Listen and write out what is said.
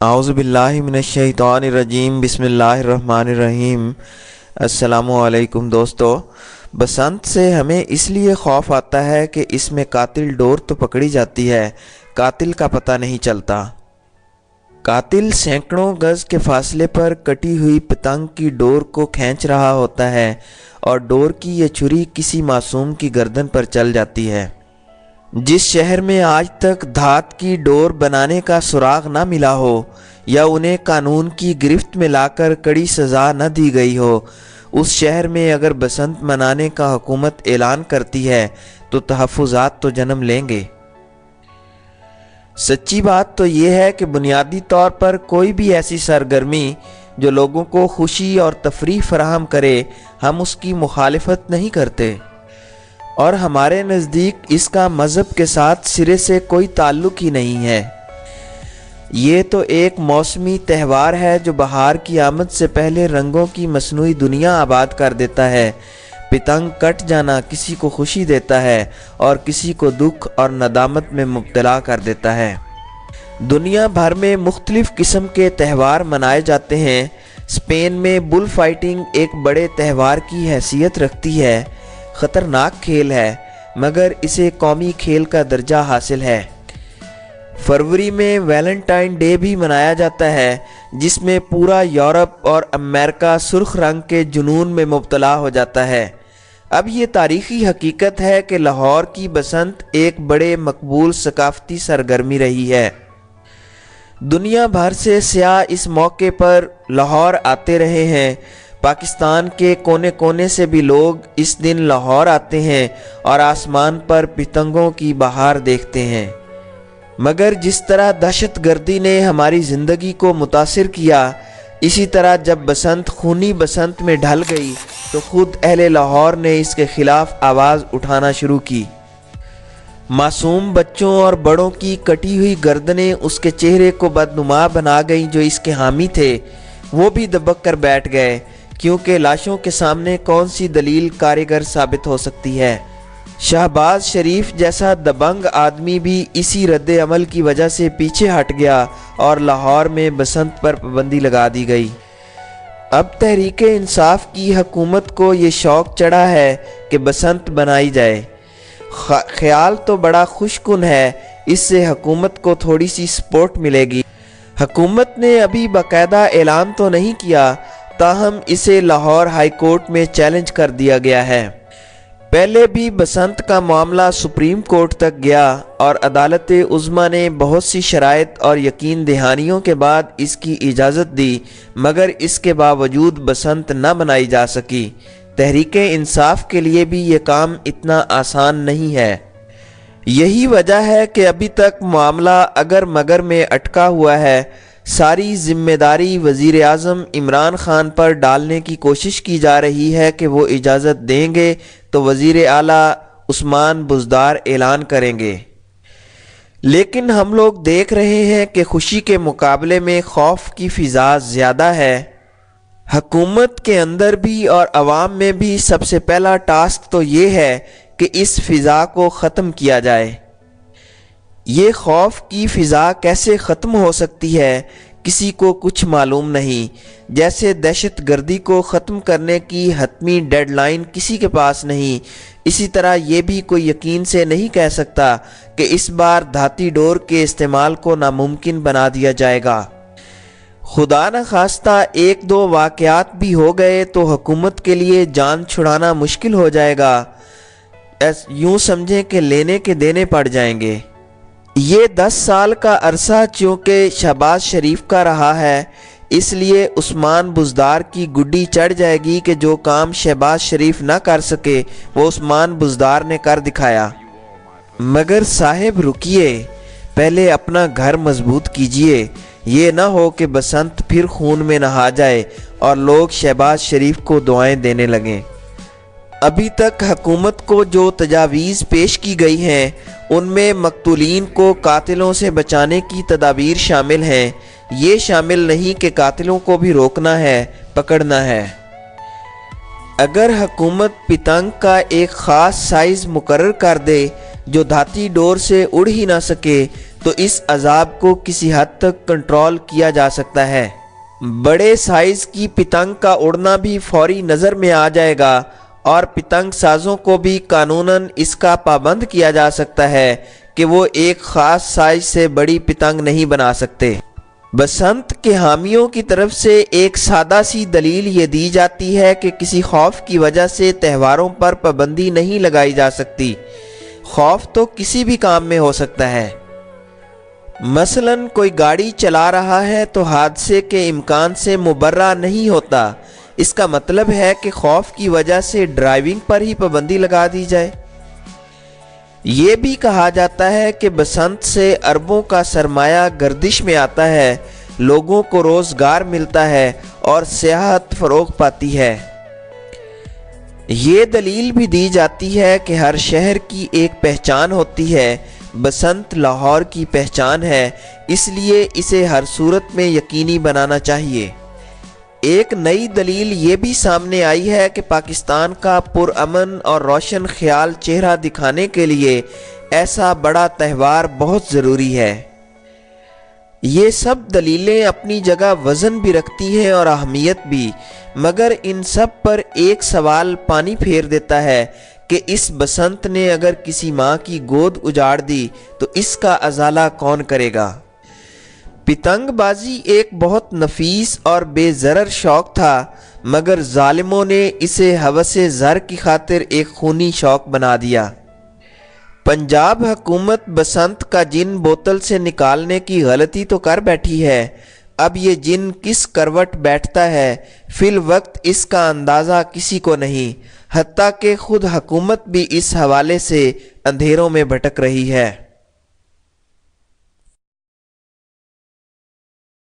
اعوذ باللہ من الشیطان الرجیم بسم اللہ الرحمن الرحیم۔ السلام علیکم دوستو۔ بسنت سے ہمیں اس لیے خوف آتا ہے کہ اس میں قاتل ڈور تو پکڑی جاتی ہے، قاتل کا پتہ نہیں چلتا۔ قاتل سینکڑوں گز کے فاصلے پر کٹی ہوئی پتنگ کی ڈور کو کھینچ رہا ہوتا ہے اور ڈور کی یہ چھری کسی معصوم کی گردن پر چل جاتی ہے۔ جس شہر میں آج تک دھات کی ڈور بنانے کا سراغ نہ ملا ہو یا انہیں قانون کی گرفت میں لا کر کڑی سزا نہ دی گئی ہو، اس شہر میں اگر بسنت منانے کا حکومت اعلان کرتی ہے تو تحفظات تو جنم لیں گے۔ سچی بات تو یہ ہے کہ بنیادی طور پر کوئی بھی ایسی سرگرمی جو لوگوں کو خوشی اور تفریح فراہم کرے، ہم اس کی مخالفت نہیں کرتے، اور ہمارے نزدیک اس کا مذہب کے ساتھ سرے سے کوئی تعلق ہی نہیں ہے۔ یہ تو ایک موسمی تہوار ہے جو بہار کی آمد سے پہلے رنگوں کی مصنوعی دنیا آباد کر دیتا ہے۔ پتنگ کٹ جانا کسی کو خوشی دیتا ہے اور کسی کو دکھ اور ندامت میں مبتلا کر دیتا ہے۔ دنیا بھر میں مختلف قسم کے تہوار منائے جاتے ہیں۔ اسپین میں بل فائٹنگ ایک بڑے تہوار کی حیثیت رکھتی ہے۔ خطرناک کھیل ہے مگر اسے قومی کھیل کا درجہ حاصل ہے۔ فروری میں ویلنٹائن ڈے بھی منایا جاتا ہے جس میں پورا یورپ اور امریکہ سرخ رنگ کے جنون میں مبتلا ہو جاتا ہے۔ اب یہ تاریخی حقیقت ہے کہ لاہور کی بسنت ایک بڑے مقبول ثقافتی سرگرمی رہی ہے۔ دنیا بھر سے سیاح اس موقع پر لاہور آتے رہے ہیں۔ پاکستان کے کونے کونے سے بھی لوگ اس دن لاہور آتے ہیں اور آسمان پر پتنگوں کی بہار دیکھتے ہیں۔ مگر جس طرح دہشت گردی نے ہماری زندگی کو متاثر کیا، اسی طرح جب بسنت خونی بسنت میں ڈھل گئی تو خود اہل لاہور نے اس کے خلاف آواز اٹھانا شروع کی۔ معصوم بچوں اور بڑوں کی کٹی ہوئی گردنیں اس کے چہرے کو بدنما بنا گئیں۔ جو اس کے حامی تھے وہ بھی دبک کر بیٹھ گئے، کیونکہ لاشوں کے سامنے کون سی دلیل کارگر ثابت ہو سکتی ہے۔ شہباز شریف جیسا دبنگ آدمی بھی اسی رد عمل کی وجہ سے پیچھے ہٹ گیا اور لاہور میں بسنت پر پابندی لگا دی گئی۔ اب تحریک انصاف کی حکومت کو یہ شوق چڑھا ہے کہ بسنت بنائی جائے۔ خیال تو بڑا خوش کن ہے، اس سے حکومت کو تھوڑی سی سپورٹ ملے گی۔ حکومت نے ابھی باقاعدہ اعلان تو نہیں کیا، تاہم اسے لاہور ہائی کورٹ میں چیلنج کر دیا گیا ہے۔ پہلے بھی بسنت کا معاملہ سپریم کورٹ تک گیا اور عدالت عظمیٰ نے بہت سی شرائط اور یقین دہانیوں کے بعد اس کی اجازت دی، مگر اس کے باوجود بسنت نہ منائی جا سکی۔ تحریک انصاف کے لیے بھی یہ کام اتنا آسان نہیں ہے۔ یہی وجہ ہے کہ ابھی تک معاملہ اگر مگر میں اٹکا ہوا ہے۔ ساری ذمہ داری وزیر اعظم عمران خان پر ڈالنے کی کوشش کی جا رہی ہے کہ وہ اجازت دیں گے تو وزیر اعلیٰ عثمان بزدار اعلان کریں گے، لیکن ہم لوگ دیکھ رہے ہیں کہ خوشی کے مقابلے میں خوف کی فضا زیادہ ہے۔ حکومت کے اندر بھی اور عوام میں بھی سب سے پہلا ٹاسک تو یہ ہے کہ اس فضا کو ختم کیا جائے۔ یہ خوف کی فضا کیسے ختم ہو سکتی ہے، کسی کو کچھ معلوم نہیں۔ جیسے دہشت گردی کو ختم کرنے کی حتمی ڈیڈ لائن کسی کے پاس نہیں، اسی طرح یہ بھی کوئی یقین سے نہیں کہہ سکتا کہ اس بار دھاتی ڈور کے استعمال کو ناممکن بنا دیا جائے گا۔ خدا نخواستہ ایک دو واقعات بھی ہو گئے تو حکومت کے لیے جان چھڑانا مشکل ہو جائے گا۔ یوں سمجھیں کہ لینے کے دینے پڑ جائیں گے۔ یہ 10 سال کا عرصہ چونکہ شہباز شریف کا رہا ہے، اس لیے عثمان بزدار کی گڈی چڑھ جائے گی کہ جو کام شہباز شریف نہ کر سکے وہ عثمان بزدار نے کر دکھایا۔ مگر صاحب رکیے، پہلے اپنا گھر مضبوط کیجئے، یہ نہ ہو کہ بسنت پھر خون میں نہا جائے اور لوگ شہباز شریف کو دعائیں دینے لگیں۔ ابھی تک حکومت کو جو تجاویز پیش کی گئی ہیں ان میں مقتولین کو قاتلوں سے بچانے کی تدابیر شامل ہیں، یہ شامل نہیں کہ قاتلوں کو بھی روکنا ہے، پکڑنا ہے۔ اگر حکومت پتنگ کا ایک خاص سائز مقرر کر دے جو دھاتی ڈور سے اڑ ہی نہ سکے تو اس عذاب کو کسی حد تک کنٹرول کیا جا سکتا ہے۔ بڑے سائز کی پتنگ کا اڑنا بھی فوری نظر میں آ جائے گا اور پتنگ سازوں کو بھی قانوناً اس کا پابند کیا جا سکتا ہے کہ وہ ایک خاص سائز سے بڑی پتنگ نہیں بنا سکتے۔ بسنت کے حامیوں کی طرف سے ایک سادہ سی دلیل یہ دی جاتی ہے کہ کسی خوف کی وجہ سے تہواروں پر پابندی نہیں لگائی جا سکتی۔ خوف تو کسی بھی کام میں ہو سکتا ہے۔ مثلاً کوئی گاڑی چلا رہا ہے تو حادثے کے امکان سے مبرہ نہیں ہوتا، اس کا مطلب ہے کہ خوف کی وجہ سے ڈرائیونگ پر ہی پابندی لگا دی جائے۔ یہ بھی کہا جاتا ہے کہ بسنت سے اربوں کا سرمایہ گردش میں آتا ہے، لوگوں کو روزگار ملتا ہے اور سیاحت فروغ پاتی ہے۔ یہ دلیل بھی دی جاتی ہے کہ ہر شہر کی ایک پہچان ہوتی ہے، بسنت لاہور کی پہچان ہے، اس لیے اسے ہر صورت میں یقینی بنانا چاہیے۔ ایک نئی دلیل یہ بھی سامنے آئی ہے کہ پاکستان کا پرامن اور روشن خیال چہرہ دکھانے کے لیے ایسا بڑا تہوار بہت ضروری ہے۔ یہ سب دلیلیں اپنی جگہ وزن بھی رکھتی ہیں اور اہمیت بھی، مگر ان سب پر ایک سوال پانی پھیر دیتا ہے کہ اس بسنت نے اگر کسی ماں کی گود اجاڑ دی تو اس کا ازالہ کون کرے گا؟ پتنگ بازی ایک بہت نفیس اور بے ضرر شوق تھا، مگر ظالموں نے اسے ہوس زر کی خاطر ایک خونی شوق بنا دیا۔ پنجاب حکومت بسنت کا جن بوتل سے نکالنے کی غلطی تو کر بیٹھی ہے، اب یہ جن کس کروٹ بیٹھتا ہے فی الوقت اس کا اندازہ کسی کو نہیں، حتیٰ کہ خود حکومت بھی اس حوالے سے اندھیروں میں بھٹک رہی ہے۔